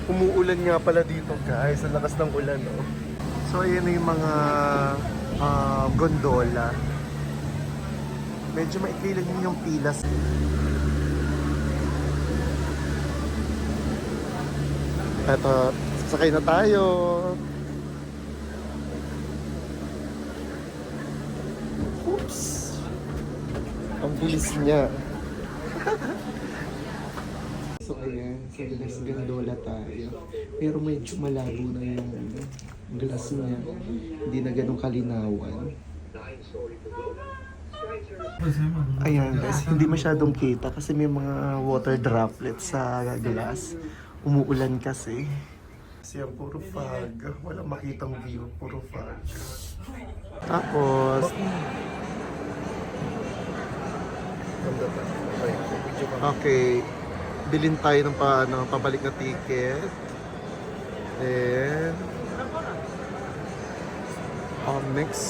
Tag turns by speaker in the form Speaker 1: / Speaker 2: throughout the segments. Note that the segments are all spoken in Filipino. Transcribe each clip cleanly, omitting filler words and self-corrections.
Speaker 1: Umuulan nga pala dito guys, ang lakas ng ulan oh. So ayan na yung mga gondola. Medyo maikli lang yung pilas. Eto, sasakay na tayo. Oops! Ang bilis niya. So ayan, sa glass gondola tayo. Pero medyo malabo na yung glass niya. Hindi na ganun kalinawan. Ayan guys, hindi masyadong kita kasi may mga water droplets sa glass. Umuulan kasi. Kasi ang puro fog. Walang makitang view, puro fog. Tapos, okay, bilhin tayo ng pabalik na ticket. Then, next,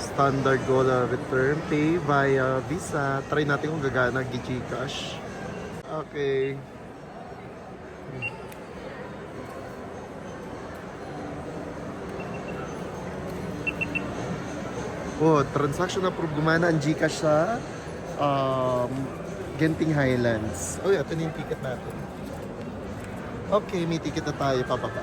Speaker 1: standard Gola return pay via Visa. Try natin kung gagana Gcash. Okay. Oh, transaction approved. Gumana ang Gcash sa Genting Highlands. Oh, ito na yung ticket natin. Okay, may ticket na tayo pababa.